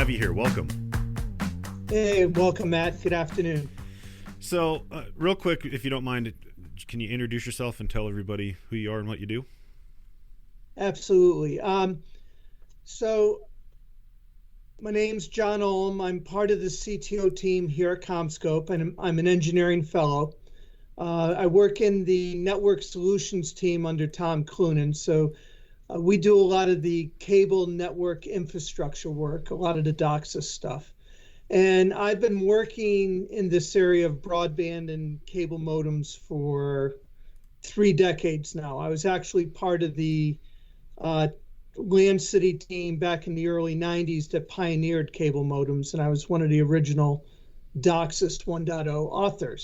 have you here. Welcome. Hey, welcome, Matt. Good afternoon. So, real quick, if you don't mind, can you introduce yourself and tell everybody who you are and what you do? Absolutely. So my name's John Olam. I'm part of the CTO team here at CommScope, and I'm an engineering fellow. I work in the network solutions team under Tom Clunan. So we do a lot of the cable network infrastructure work, a lot of the DOCSIS stuff. And I've been working in this area of broadband and cable modems for 3 decades now. I was actually part of the Land City team back in the early 90s that pioneered cable modems, and I was one of the original DOCSIS 1.0 authors.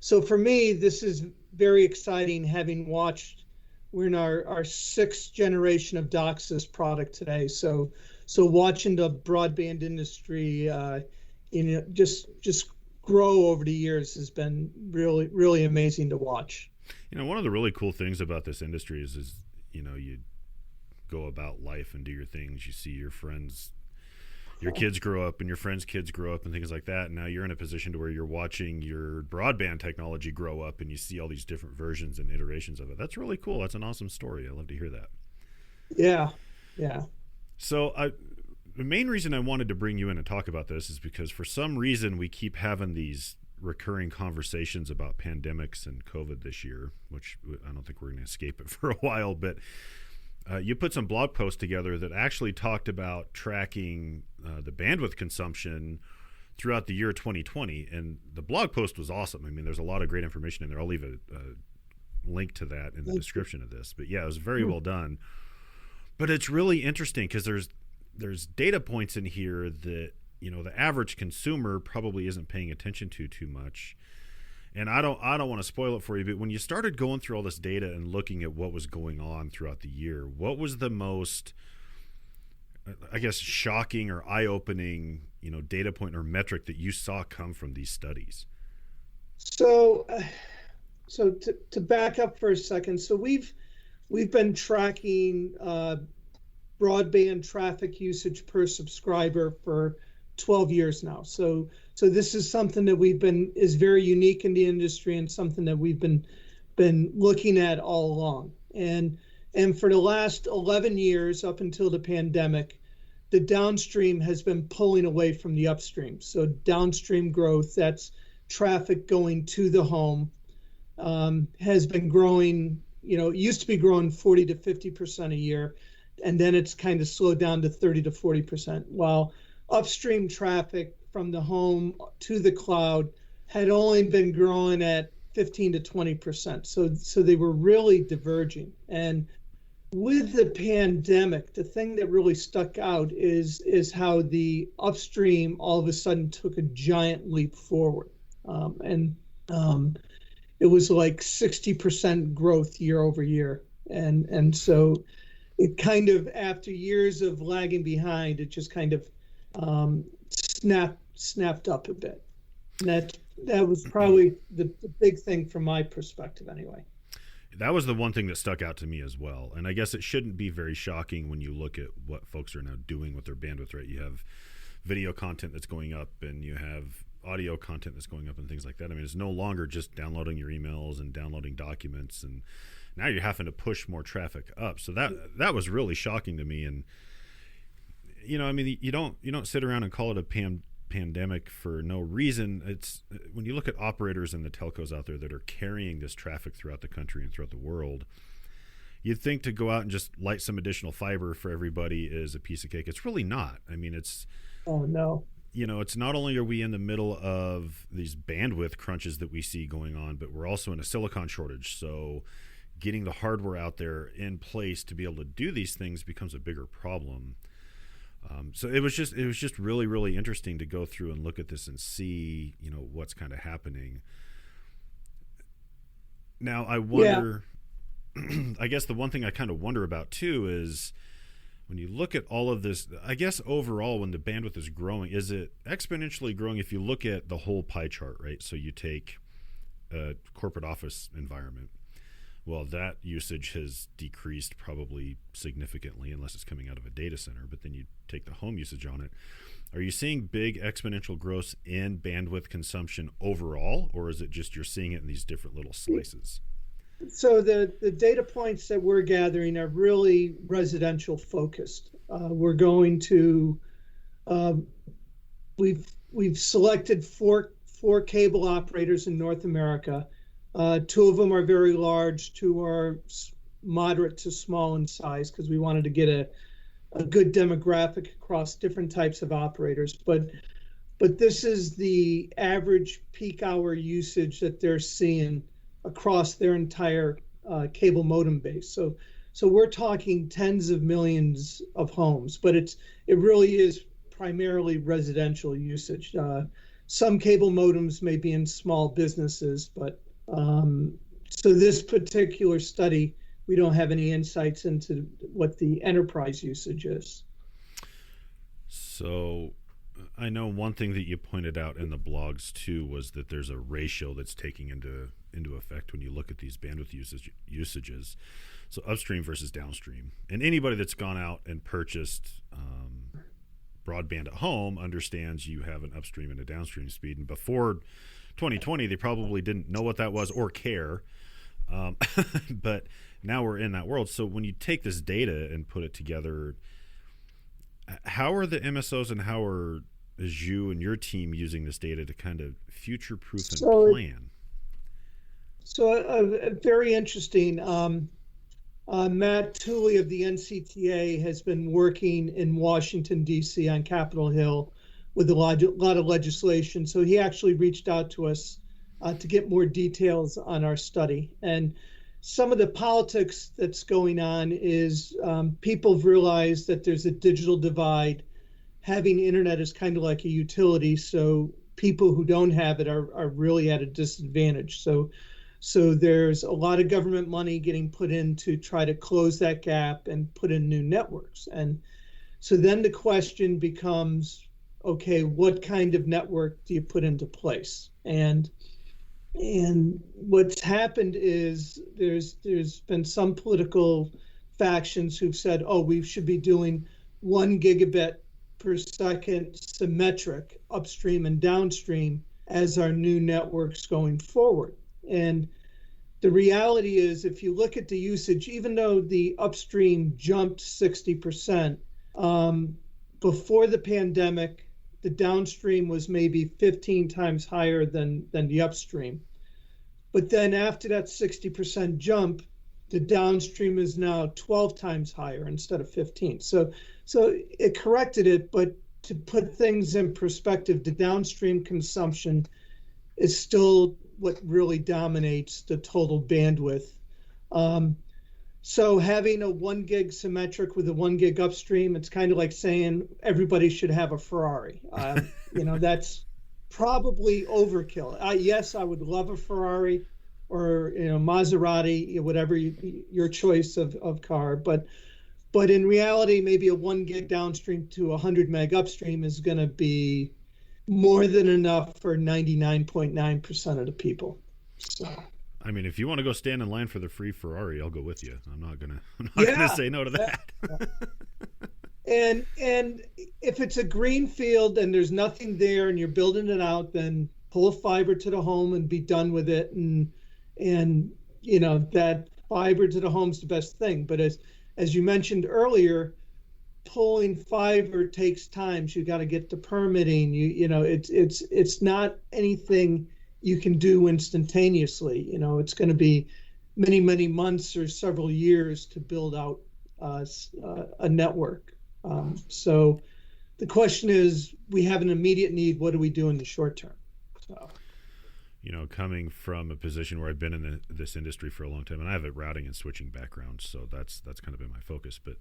So for me, this is very exciting, having watched. We're in our 6th generation of DOCSIS product today. So watching the broadband industry, just grow over the years has been really, really amazing to watch. One of the really cool things about this industry is you go about life and do your things. You see your friends, your kids grow up, and your friends' kids grow up, and things like that. And now you're in a position to where you're watching your broadband technology grow up, and you see all these different versions and iterations of it. That's really cool. That's an awesome story. I love to hear that. Yeah. So the main reason I wanted to bring you in and talk about this is because for some reason we keep having these recurring conversations about pandemics and COVID this year, which I don't think we're going to escape it for a while, but you put some blog posts together that actually talked about tracking the bandwidth consumption throughout the year 2020, and the blog post was awesome. I mean, there's a lot of great information in there. I'll leave a link to that in the description of this. But yeah, it was very well done. But it's really interesting because there's data points in here that the average consumer probably isn't paying attention to too much. And I don't want to spoil it for you, but when you started going through all this data and looking at what was going on throughout the year, what was the most, I guess, shocking or eye-opening, data point or metric that you saw come from these studies? So to back up for a second, so we've been tracking broadband traffic usage per subscriber for 12 years now. So this is something that is very unique in the industry, and something that we've been looking at all along. And for the last 11 years, up until the pandemic, the downstream has been pulling away from the upstream. So downstream growth, that's traffic going to the home, has been growing. It used to be growing 40 to 50% a year, and then it's kind of slowed down to 30 to 40%. While upstream traffic from the home to the cloud had only been growing at 15 to 20%. So they were really diverging. And with the pandemic, the thing that really stuck out is how the upstream all of a sudden took a giant leap forward. It was like 60% growth year over year. And so it kind of, after years of lagging behind, it just kind of snapped up a bit. And that was probably the big thing from my perspective anyway. That was the one thing that stuck out to me as well. And I guess it shouldn't be very shocking when you look at what folks are now doing with their bandwidth, right? You have video content that's going up, and you have audio content that's going up, and things like that. I mean, it's no longer just downloading your emails and downloading documents, and now you're having to push more traffic up. So that was really shocking to me. And I mean, you don't sit around and call it a pandemic for no reason. It's when you look at operators and the telcos out there that are carrying this traffic throughout the country and throughout the world, you'd think to go out and just light some additional fiber for everybody is a piece of cake. It's really not. I mean, it's it's not only are we in the middle of these bandwidth crunches that we see going on, but we're also in a silicon shortage. So getting the hardware out there in place to be able to do these things becomes a bigger problem. So it was just really, really interesting to go through and look at this and see, what's kind of happening. Now, I wonder, I guess the one thing I kind of wonder about too is when you look at all of this, I guess overall when the bandwidth is growing, is it exponentially growing if you look at the whole pie chart, right? So you take a corporate office environment. Well, that usage has decreased probably significantly unless it's coming out of a data center, but then you take the home usage on it. Are you seeing big exponential growth in bandwidth consumption overall, or is it just you're seeing it in these different little slices? So the data points that we're gathering are really residential focused. We're going to we've selected four cable operators in North America. Two of them are very large, two are moderate to small in size, because we wanted to get a good demographic across different types of operators. But this is the average peak hour usage that they're seeing across their entire cable modem base. So we're talking tens of millions of homes, but it really is primarily residential usage. Some cable modems may be in small businesses, but so this particular study, we don't have any insights into what the enterprise usage is. So I know one thing that you pointed out in the blogs too was that there's a ratio that's taking into effect when you look at these bandwidth usages. So upstream versus downstream. And anybody that's gone out and purchased broadband at home understands you have an upstream and a downstream speed. And before 2020, they probably didn't know what that was or care. But now we're in that world. So when you take this data and put it together, how are the MSOs and how is you and your team using this data to kind of future-proof and plan? So very interesting. Matt Tooley of the NCTA has been working in Washington, D.C. on Capitol Hill with a lot of legislation. So he actually reached out to us to get more details on our study. And some of the politics that's going on is people have realized that there's a digital divide. Having internet is kind of like a utility, so people who don't have it are really at a disadvantage. So there's a lot of government money getting put in to try to close that gap and put in new networks. And so then the question becomes, okay, what kind of network do you put into place? And what's happened is there's been some political factions who've said, oh, we should be doing 1 gigabit per second symmetric upstream and downstream as our new networks going forward. And the reality is, if you look at the usage, even though the upstream jumped 60%, before the pandemic, the downstream was maybe 15 times higher than the upstream. But then after that 60% jump, the downstream is now 12 times higher instead of 15. So it corrected it, but to put things in perspective, the downstream consumption is still what really dominates the total bandwidth. So having a 1 gig symmetric with a 1 gig upstream, it's kind of like saying everybody should have a Ferrari. That's probably overkill. Yes, I would love a Ferrari or Maserati, whatever your choice of car, but in reality, maybe a 1 gig downstream to 100 meg upstream is going to be more than enough for 99.9% of the people. So. I mean, if you want to go stand in line for the free Ferrari, I'll go with you. I'm not gonna say no to that. And if it's a green field and there's nothing there and you're building it out, then pull a fiber to the home and be done with it. And that fiber to the home is the best thing. But as you mentioned earlier, pulling fiber takes time. So you got to get the permitting. It's not anything you can do instantaneously. It's going to be many, many months or several years to build out a network. So the question is, we have an immediate need. What do we do in the short term? So. Coming from a position where I've been in this industry for a long time, and I have a routing and switching background, so that's kind of been my focus. But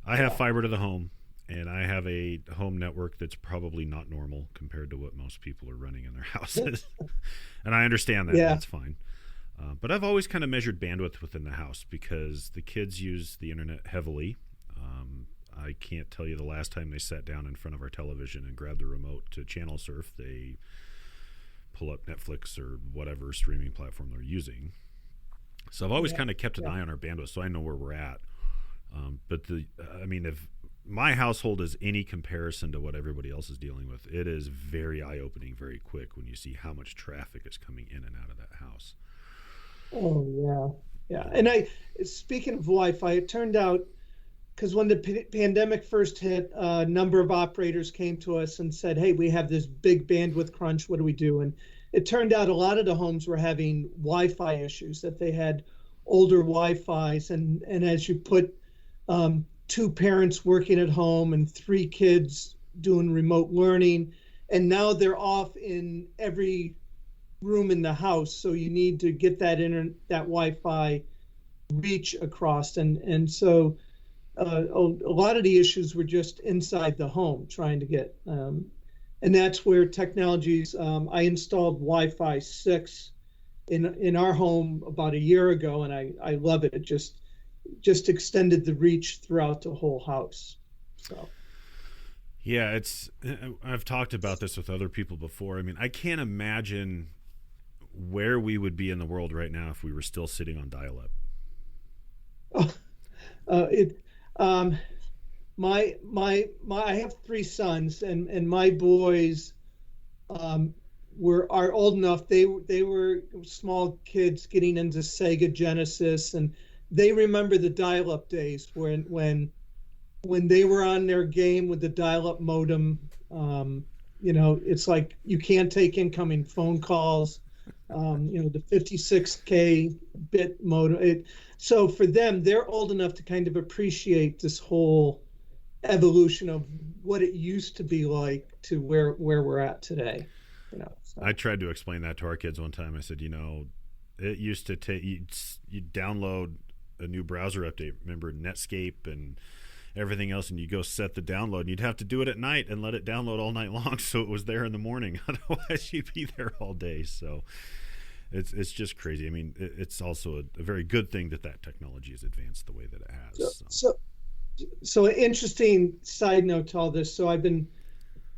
I have fiber to the home, and I have a home network that's probably not normal compared to what most people are running in their houses. And I understand that. Yeah. That's fine. But I've always kind of measured bandwidth within the house because the kids use the internet heavily. I can't tell you the last time they sat down in front of our television and grabbed the remote to channel surf. They pull up Netflix or whatever streaming platform they're using. So I've always Yeah. kind of kept an Yeah. eye on our bandwidth, so I know where we're at. But I mean, if my household is any comparison to what everybody else is dealing with, it is very eye-opening, very quick when you see how much traffic is coming in and out of that house. Oh yeah. Yeah. And speaking of Wi-Fi, it turned out because when the pandemic first hit, a number of operators came to us and said, "Hey, we have this big bandwidth crunch. What do we do?" And it turned out a lot of the homes were having Wi-Fi issues, that they had older Wi-Fi's, and as you put two parents working at home and three kids doing remote learning, and now they're off in every room in the house, so you need to get that Wi-Fi reach across, and so a lot of the issues were just inside the home trying to get, and that's where technologies. I installed Wi-Fi 6 in our home about a year ago, and I love it. It just extended the reach throughout the whole house. So. Yeah, I've talked about this with other people before. I mean, I can't imagine where we would be in the world right now if we were still sitting on dial-up. It my I have three sons, and my boys are old enough. They were small kids getting into Sega Genesis, and they remember the dial-up days when they were on their game with the dial-up modem. It's like you can't take incoming phone calls. The 56K bit modem. So for them, they're old enough to kind of appreciate this whole evolution of what it used to be like to where we're at today. So. I tried to explain that to our kids one time. I said, it used to take you'd download a new browser update. Remember Netscape and everything else, and you go set the download, and you'd have to do it at night and let it download all night long so it was there in the morning. Otherwise, you'd be there all day. So it's just crazy. I mean, it's also a very good thing that technology has advanced the way that it has. So an interesting side note to all this. So I've been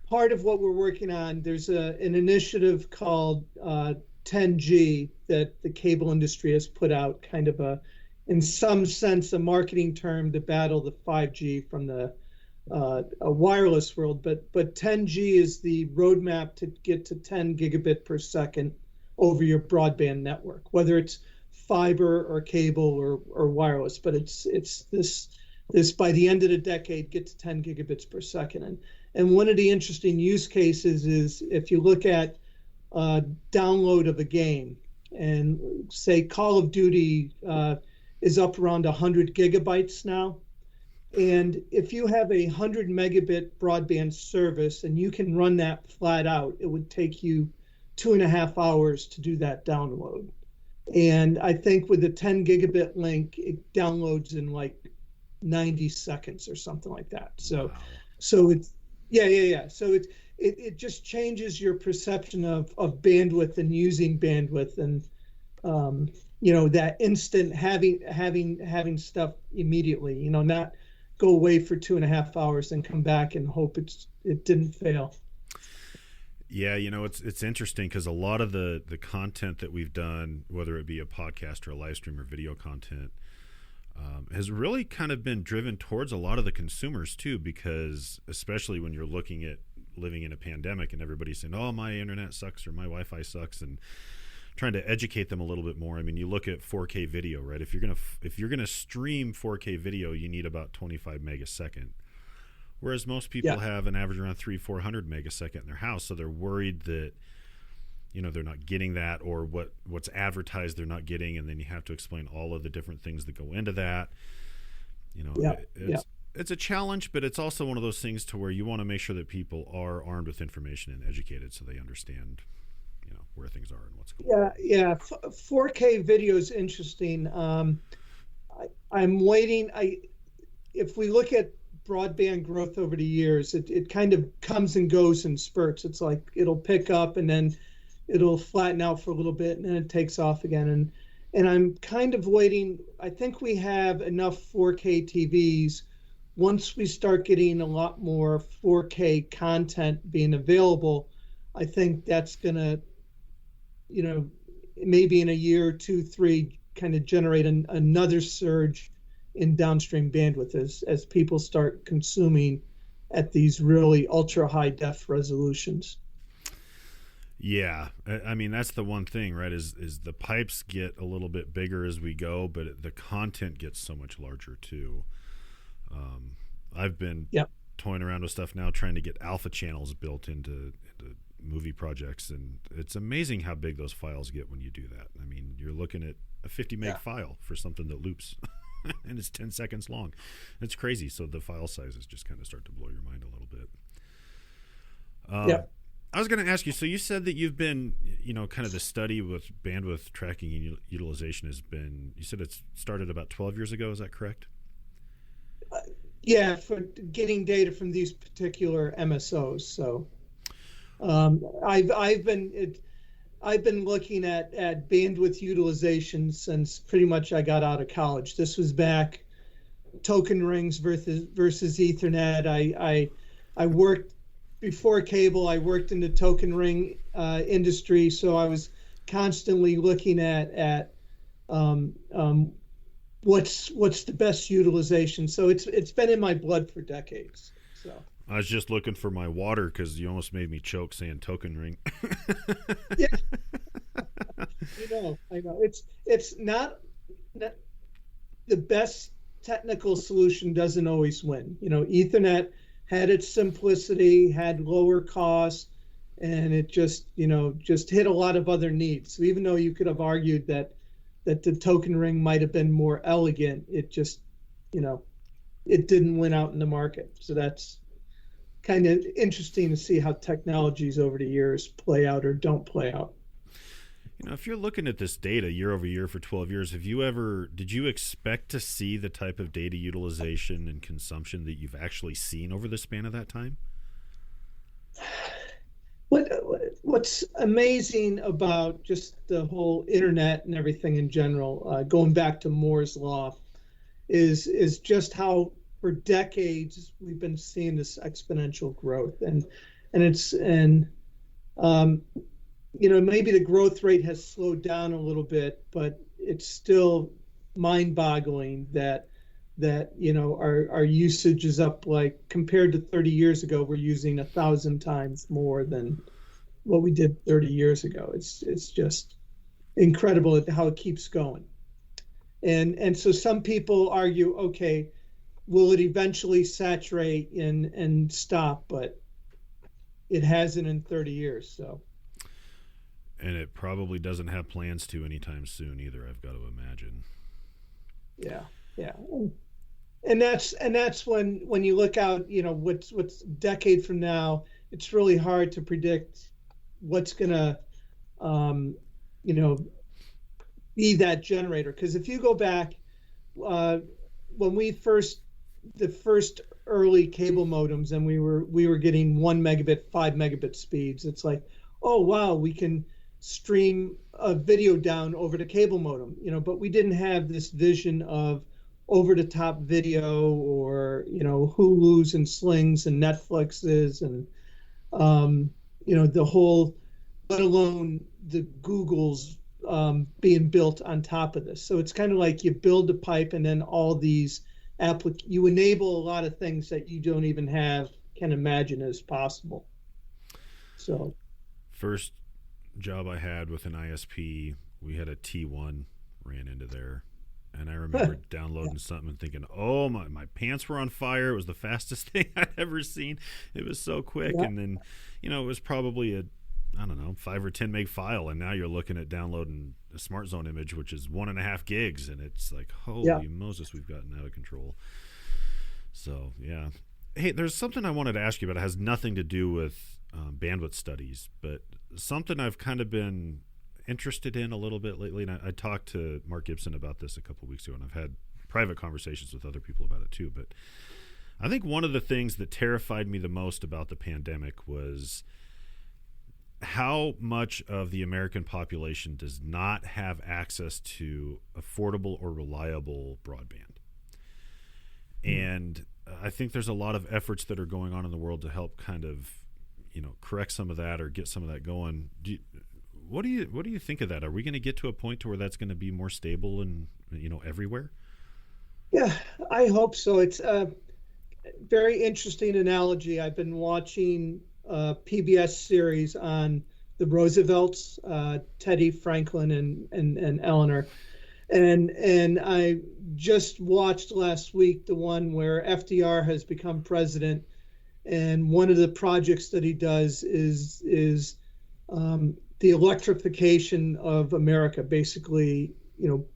part of what we're working on. There's an initiative called 10G that the cable industry has put out, kind of in some sense, a marketing term to battle the 5G from the a wireless world. But 10G is the roadmap to get to 10 gigabit per second over your broadband network, whether it's fiber or cable or wireless. But it's this by the end of the decade, get to 10 gigabits per second. And one of the interesting use cases is if you look at download of a game, and say Call of Duty is up around 100 gigabytes now. And if you have 100 megabit broadband service and you can run that flat out, it would take you 2.5 hours to do that download. And I think with the 10 gigabit link, it downloads in like 90 seconds or something like that. So it's, yeah. So it just changes your perception of bandwidth and using bandwidth, and that instant having stuff immediately, not go away for 2.5 hours and come back and hope it didn't fail. Yeah, it's interesting because a lot of the content that we've done, whether it be a podcast or a live stream or video content, has really kind of been driven towards a lot of the consumers too, because especially when you're looking at living in a pandemic and everybody's saying, oh, my internet sucks or my Wi-Fi sucks, and trying to educate them a little bit more. I mean, you look at 4K video, right? If you're gonna stream 4K video, you need about 25 megasecond, whereas most people have an average around 300-400 megasecond in their house. So they're worried that they're not getting that, or what's advertised they're not getting, and then you have to explain all of the different things that go into that. It's a challenge, but it's also one of those things to where you want to make sure that people are armed with information and educated so they understand where things are and what's going on. Yeah. 4K video is interesting. I'm waiting. If we look at broadband growth over the years, it kind of comes and goes in spurts. It's like it'll pick up and then it'll flatten out for a little bit and then it takes off again. And I'm kind of waiting. I think we have enough 4K TVs. Once we start getting a lot more 4K content being available, I think that's going to, maybe in a year, 2, 3, kind of generate another surge in downstream bandwidth as people start consuming at these really ultra high def resolutions. Yeah, I mean that's the one thing, right? Is the pipes get a little bit bigger as we go, but the content gets so much larger too. I've been toying around with stuff now, trying to get alpha channels built into movie projects, and it's amazing how big those files get when you do that. I mean, you're looking at a 50 meg file for something that loops, and it's 10 seconds long. It's crazy. So the file sizes just kind of start to blow your mind a little bit. I was going to ask you, so you said that you've been, kind of the study with bandwidth tracking and utilization has been, you said it's started about 12 years ago. Is that correct? Yeah, for getting data from these particular MSOs. So I've been looking at bandwidth utilization since pretty much I got out of college. This was back token rings versus Ethernet. I worked before cable. I worked in the token ring industry, so I was constantly looking at what's the best utilization. So it's been in my blood for decades. So I was just looking for my water because you almost made me choke saying token ring. Yeah, I know. It's not the best technical solution doesn't always win. Ethernet had its simplicity, had lower cost, and it just hit a lot of other needs. So even though you could have argued that the token ring might have been more elegant, it just, it didn't win out in the market. So that's kind of interesting to see how technologies over the years play out or don't play out. If you're looking at this data year over year for 12 years, did you expect to see the type of data utilization and consumption that you've actually seen over the span of that time? What's amazing about just the whole internet and everything in general, going back to Moore's law, is just how for decades we've been seeing this exponential growth, and maybe the growth rate has slowed down a little bit, but it's still mind-boggling that our usage is up, like compared to 30 years ago, we're using 1,000 times more than what we did 30 years ago. It's just incredible at how it keeps going. And so some people argue, okay, will it eventually saturate and stop? But it hasn't in 30 years, so. And it probably doesn't have plans to anytime soon either, I've got to imagine. Yeah. And that's when you look out, what's a decade from now, it's really hard to predict what's gonna be that generator. Because if you go back when the first early cable modems, and we were getting 1 megabit, 5 megabit speeds, it's like, oh wow, we can stream a video down over the cable modem, but we didn't have this vision of over-the-top video or Hulu's and Slings and Netflixes and the whole, let alone the Googles being built on top of this. So it's kind of like you build a pipe and then all these you enable a lot of things that you don't even can imagine as possible. So first job I had with an ISP, we had a T1 ran into there. And I remember downloading something and thinking, oh, my pants were on fire. It was the fastest thing I'd ever seen. It was so quick. Yeah. And then, it was probably a 5 or 10 meg file. And now you're looking at downloading a Smart Zone image, which is 1.5 gigs. And it's like, holy Moses, we've gotten out of control. So, yeah. Hey, there's something I wanted to ask you about. It has nothing to do with bandwidth studies, but something I've kind of been interested in a little bit lately, and I talked to Mark Gibson about this a couple of weeks ago, and I've had private conversations with other people about it too. But I think one of the things that terrified me the most about the pandemic was how much of the American population does not have access to affordable or reliable broadband. And I think there's a lot of efforts that are going on in the world to help kind of, correct some of that or get some of that going. what do you think of that? Are we going to get to a point to where that's going to be more stable and everywhere? Yeah, I hope so. It's a very interesting analogy. I've been watching a PBS series on the Roosevelts, Teddy, Franklin, and Eleanor, and I just watched last week the one where FDR has become president, and one of the projects that he does is the electrification of America, basically,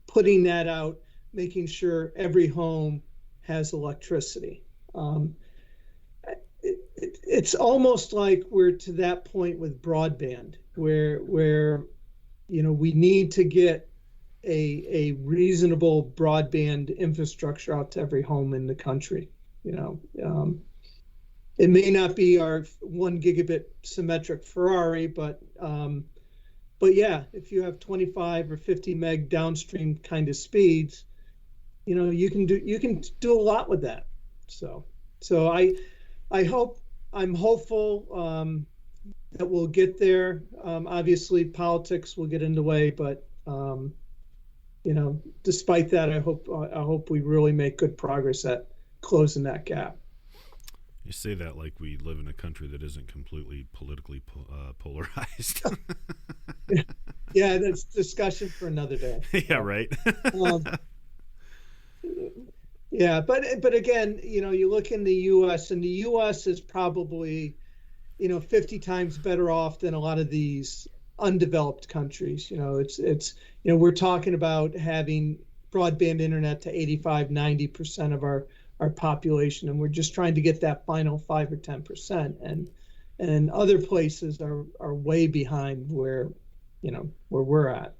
putting that out, making sure every home has electricity. It's almost like we're to that point with broadband, where we need to get a reasonable broadband infrastructure out to every home in the country. It may not be our 1 gigabit symmetric Ferrari, but yeah, if you have 25 or 50 meg downstream kind of speeds, you can do a lot with that. So I'm hopeful that we'll get there. Obviously, politics will get in the way, but despite that, I hope we really make good progress at closing that gap. You say that like we live in a country that isn't completely politically polarized. Yeah, that's discussion for another day. Yeah, right. Yeah, but again, you look in the U.S. and the U.S. is probably, 50 times better off than a lot of these undeveloped countries. It's we're talking about having broadband internet to 85-90% of our population, and we're just trying to get that final 5 or 10%, and other places are way behind where we're at.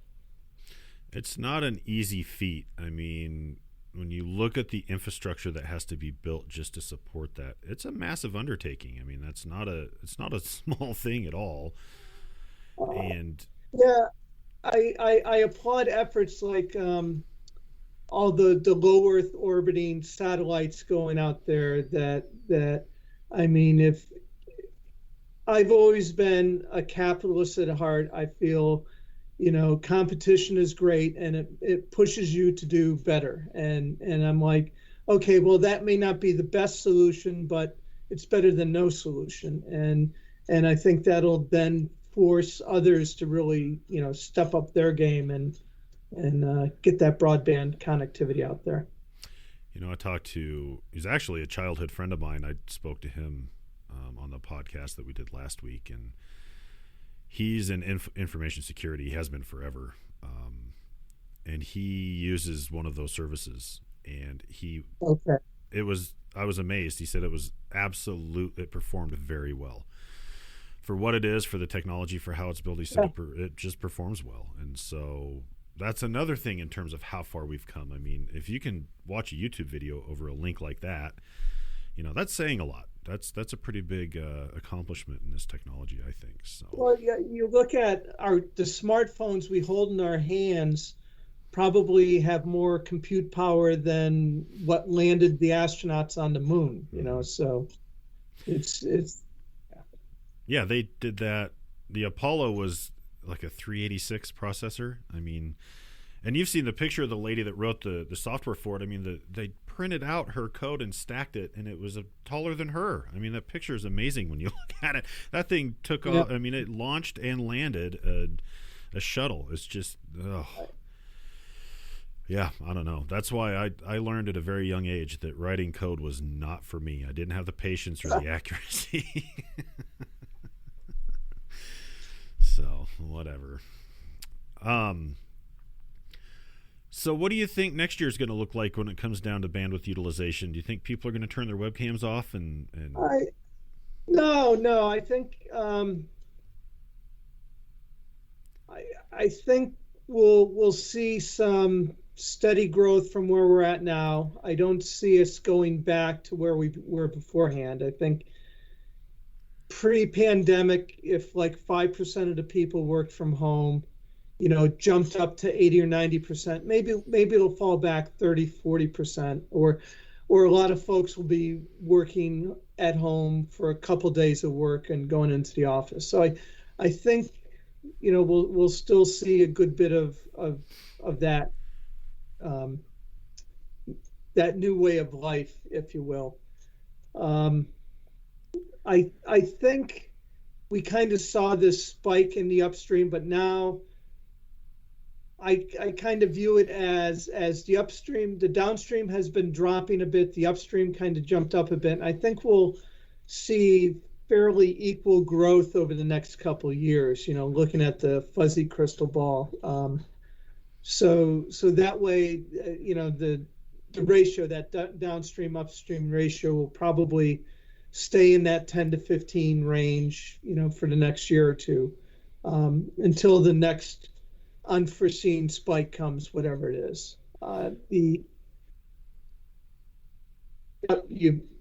It's not an easy feat. I mean, when you look at the infrastructure that has to be built just to support that, it's a massive undertaking. I mean, it's not a small thing at all. And yeah, I applaud efforts like all the low Earth orbiting satellites going out there. That I mean, if I've always been a capitalist at heart, I feel competition is great, and it pushes you to do better. And I'm like, okay, well, that may not be the best solution, but it's better than no solution. And I think that'll then force others to really, step up their game and get that broadband connectivity out there. I talked to, he's actually a childhood friend of mine. I spoke to him on the podcast that we did last week, and he's in information security. He has been forever. And he uses one of those services, and I was amazed. He said it performed very well for what it is, for the technology, for how it's built. He said it just performs well. And so that's another thing in terms of how far we've come. I mean, if you can watch a YouTube video over a link like that, that's saying a lot. That's a pretty big accomplishment in this technology, I think. So. Well, yeah, you look at the smartphones we hold in our hands probably have more compute power than what landed the astronauts on the moon. So it's. Yeah, they did that. The Apollo was like a 386 processor. I mean, and you've seen the picture of the lady that wrote the software for it. I mean, they printed out her code and stacked it, and it was taller than her. I mean, that picture is amazing when you look at it. That thing took off. I mean, it launched and landed a shuttle. It's just, yeah, I don't know. That's why I learned at a very young age that writing code was not for me. I didn't have the patience or the accuracy. So, whatever. So what do you think next year is going to look like when it comes down to bandwidth utilization? Do you think people are going to turn their webcams off? No. I think I think we'll see some steady growth from where we're at now. I don't see us going back to where we were beforehand. I think pre-pandemic, if like 5% of the people worked from home, jumped up to 80 or 90%, maybe it'll fall back 30-40%, or a lot of folks will be working at home for a couple days of work and going into the office. So I think we'll still see a good bit of that um, that new way of life, if you will. I think we kind of saw this spike in the upstream, but now I kind of view it as the downstream has been dropping a bit, the upstream kind of jumped up a bit. I think we'll see fairly equal growth over the next couple of years, looking at the fuzzy crystal ball. So that way, the ratio, that downstream upstream ratio will probably stay in that 10 to 15 range, for the next year or two, until the next unforeseen spike comes, whatever it is. I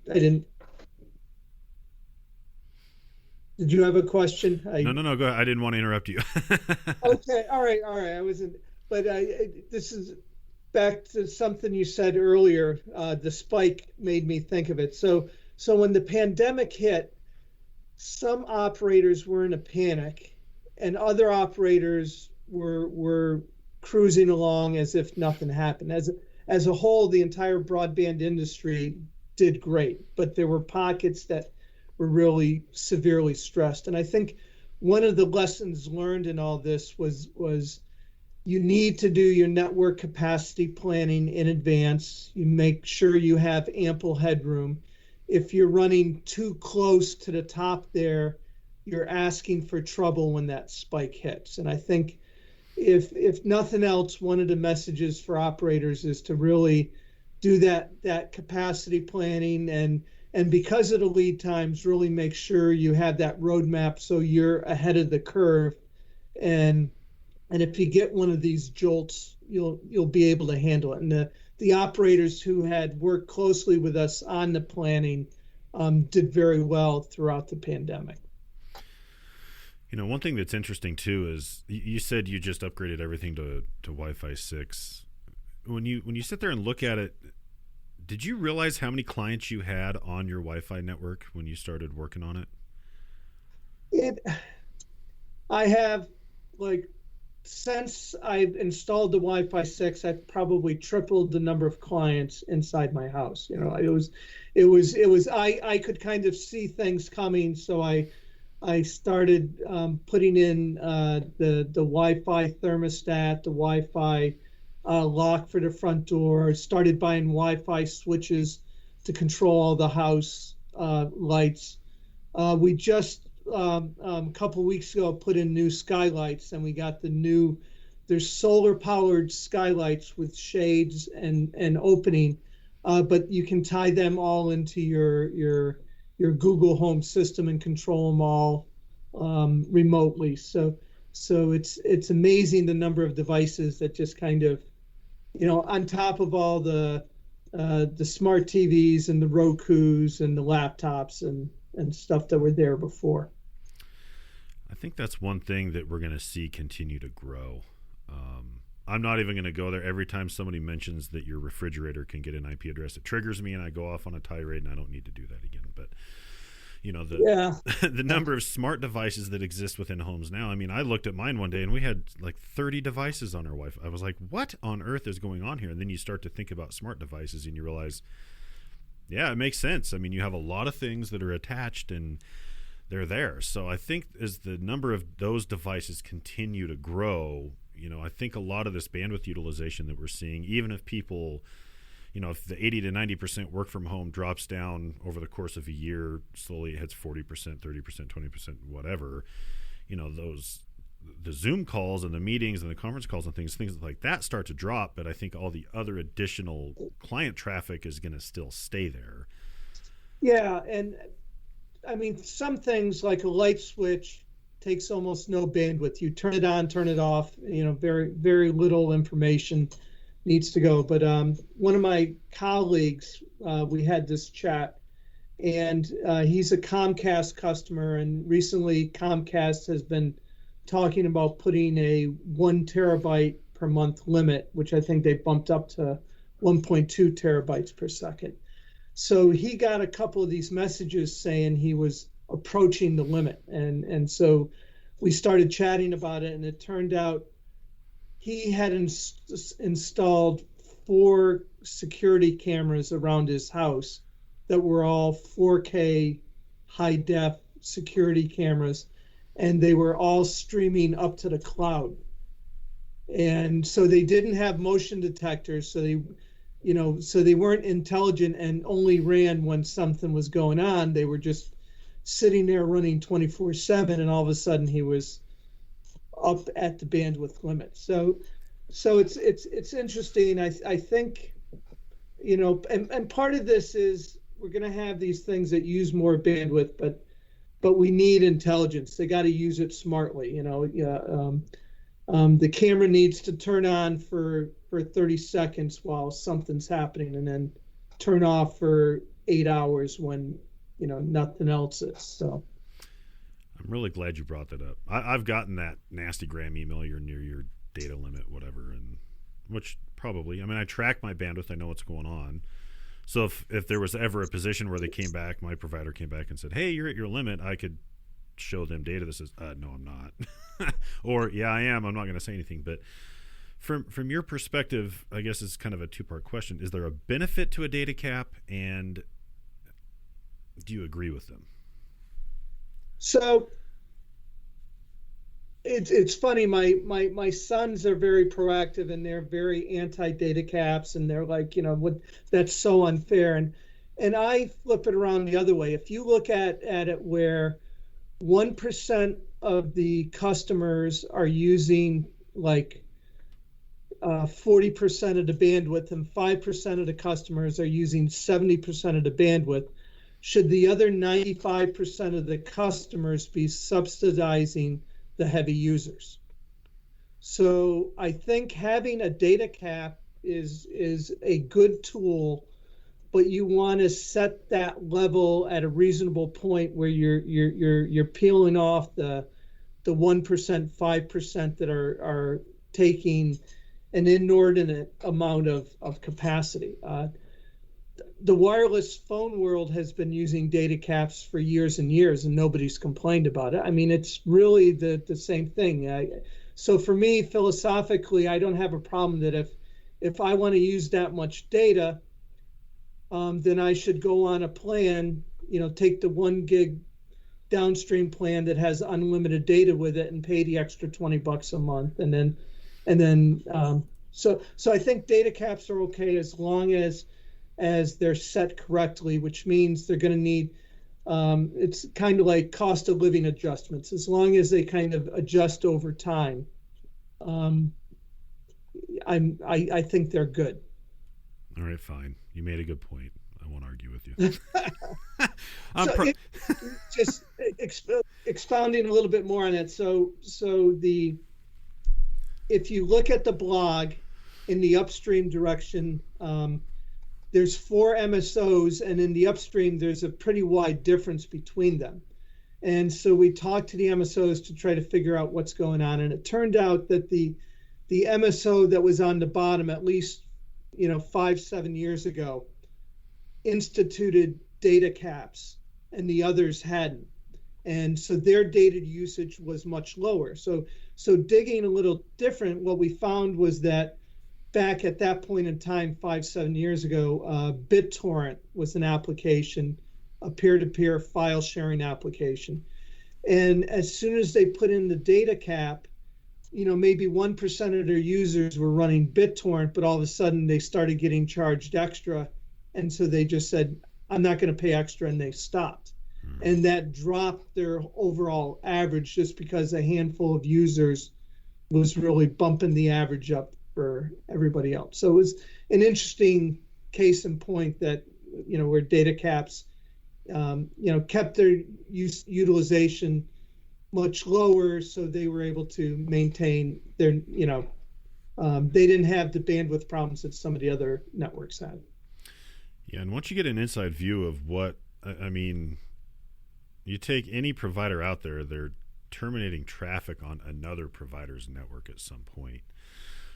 didn't. Did you have a question? No. Go ahead. I didn't want to interrupt you. Okay. All right. I wasn't. But this is back to something you said earlier. The spike made me think of it. So when the pandemic hit, some operators were in a panic, and other operators were cruising along as if nothing happened. As a whole, the entire broadband industry did great, but there were pockets that were really severely stressed. And I think one of the lessons learned in all this was you need to do your network capacity planning in advance. You make sure you have ample headroom. If you're running too close to the top there, you're asking for trouble when that spike hits. And I think if nothing else, one of the messages for operators is to really do that capacity planning, and because of the lead times, really make sure you have that roadmap so you're ahead of the curve. And if you get one of these jolts, you'll be able to handle it. And the operators who had worked closely with us on the planning did very well throughout the pandemic. One thing that's interesting too is you said you just upgraded everything to Wi-Fi 6. When you sit there and look at it, did you realize how many clients you had on your Wi-Fi network when you started working on it? I have, since I've installed the Wi-Fi 6, I've probably tripled the number of clients inside my house. I could kind of see things coming, so I started putting in the Wi-Fi thermostat, the Wi-Fi lock for the front door, started buying Wi-Fi switches to control all the house lights. We just a couple weeks ago put in new skylights, and we got there's solar powered skylights with shades and opening, but you can tie them all into your Google Home system and control them all remotely. So it's amazing the number of devices that just kind of, on top of all the smart TVs and the Rokus and the laptops and stuff that were there before. I think that's one thing that we're going to see continue to grow. I'm not even going to go there. Every time somebody mentions that your refrigerator can get an IP address, it triggers me and I go off on a tirade, and I don't need to do that again. But the number of smart devices that exist within homes now. I mean, I looked at mine one day and we had 30 devices on our Wi-Fi. I was like, what on earth is going on here? And then you start to think about smart devices and you realize, yeah, it makes sense. I mean, you have a lot of things that are attached and they're there. So I think as the number of those devices continue to grow, I think a lot of this bandwidth utilization that we're seeing, even if people, if the 80 to 90% work from home drops down over the course of a year, slowly it hits 40%, 30%, 20%, whatever, the Zoom calls and the meetings and the conference calls and things like that start to drop. But I think all the other additional client traffic is going to still stay there. Yeah. And I mean, some things like a light switch takes almost no bandwidth. You turn it on, turn it off, very, very little information needs to go. But one of my colleagues, we had this chat, and he's a Comcast customer, and recently Comcast has been talking about putting a 1 terabyte per month limit, which I think they bumped up to 1.2 terabytes per second. So he got a couple of these messages saying he was approaching the limit, and so we started chatting about it, and it turned out he had installed 4 security cameras around his house that were all 4K high def security cameras, and they were all streaming up to the cloud. And so they didn't have motion detectors, so they weren't intelligent and only ran when something was going on. They were just sitting there running 24/7, and all of a sudden he was up at the bandwidth limit. So it's interesting. I think, and part of this is we're going to have these things that use more bandwidth, but we need intelligence. They got to use it smartly. The camera needs to turn on for 30 seconds while something's happening, and then turn off for 8 hours when nothing else is. So I'm really glad you brought that up. I've gotten that nasty gram email, you're near your data limit, whatever, and which probably, I mean, I track my bandwidth, I know what's going on. So if there was ever a position where they came back, my provider came back and said, hey, you're at your limit, I could show them data that says, no, I'm not. Or, yeah, I am. I'm not going to say anything. But from your perspective, I guess it's kind of a two-part question. Is there a benefit to a data cap, and do you agree with them? So it's funny. My sons are very proactive, and they're very anti-data caps, and they're like, that's so unfair. And I flip it around the other way. If you look at it where 1% of the customers are using like 40% of the bandwidth, and 5% of the customers are using 70% of the bandwidth, should the other 95% of the customers be subsidizing the heavy users? So I think having a data cap is a good tool, but you want to set that level at a reasonable point where you're peeling off the 1%, 5% that are taking an inordinate amount of capacity. The wireless phone world has been using data caps for years and years, and nobody's complained about it. I mean, it's really the same thing. So for me, philosophically, I don't have a problem that if I want to use that much data, then I should go on a plan, take the 1 gig downstream plan that has unlimited data with it and pay the extra $20 a month. So I think data caps are okay as long as they're set correctly, which means they're going to need, it's kind of like cost of living adjustments. As long as they kind of adjust over time, I think they're good. All right, fine. You made a good point. I won't argue with you. Just expounding a little bit more on it. So if you look at the blog in the upstream direction, there's 4 MSOs, and in the upstream, there's a pretty wide difference between them. And so we talked to the MSOs to try to figure out what's going on. And it turned out that the MSO that was on the bottom, at least 5-7 years ago, instituted data caps, and the others hadn't. And so their data usage was much lower. So digging a little different, what we found was that back at that point in time, 5-7 years ago, BitTorrent was an application, a peer-to-peer file sharing application. And as soon as they put in the data cap, maybe 1% of their users were running BitTorrent, but all of a sudden they started getting charged extra. And so they just said, I'm not going to pay extra, and they stopped. And that dropped their overall average just because a handful of users was really bumping the average up for everybody else. So it was an interesting case in point that, where data caps, kept their utilization much lower, so they were able to maintain their, they didn't have the bandwidth problems that some of the other networks had. Yeah, and once you get an inside view of what, I mean, you take any provider out there, they're terminating traffic on another provider's network at some point.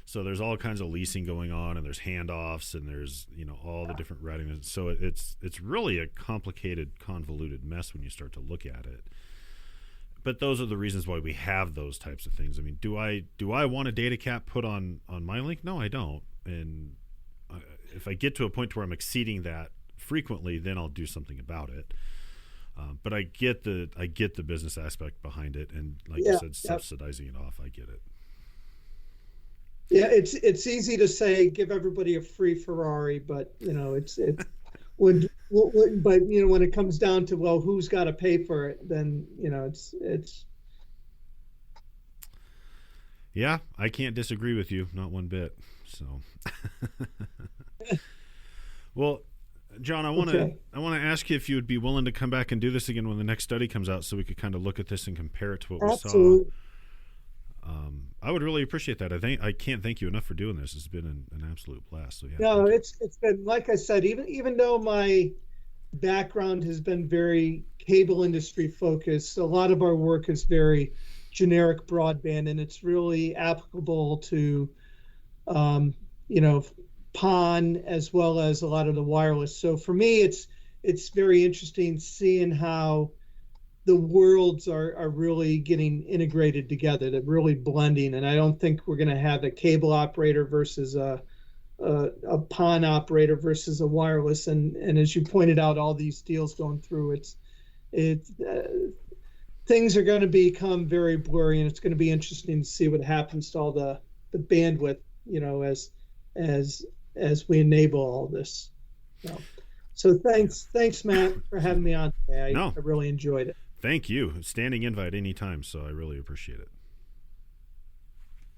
So there's all kinds of leasing going on, and there's handoffs, and there's all the different routing. So it's really a complicated, convoluted mess when you start to look at it. but those are the reasons why we have those types of things. I mean, do I want a data cap put on my link? No, I don't. And if I get to a point where I'm exceeding that frequently, then I'll do something about it. But I get the business aspect behind it, and like you said, subsidizing it off. I get it. Yeah, it's easy to say give everybody a free Ferrari, but it's when it comes down to, well, who's got to pay for it, then it's. Yeah, I can't disagree with you, not one bit. So, well, John, I want to ask you if you would be willing to come back and do this again when the next study comes out, so we could kind of look at this and compare it to what we saw. I would really appreciate that. I can't thank you enough for doing this. It's been an absolute blast. So yeah. No, it's been, like I said, even though my background has been very cable industry focused, a lot of our work is very generic broadband, and it's really applicable to PON as well as a lot of the wireless. So for me, it's very interesting seeing how the worlds are really getting integrated together. They're really blending, and I don't think we're going to have a cable operator versus a PON operator versus a wireless. And as you pointed out, all these deals going through, things are going to become very blurry, and it's going to be interesting to see what happens to all the bandwidth, as we enable all this. So thanks, Matt, for having me on today. I really enjoyed it. Thank you. Standing invite anytime, so I really appreciate it.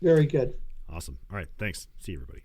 Very good. Awesome. All right. Thanks. See you, everybody.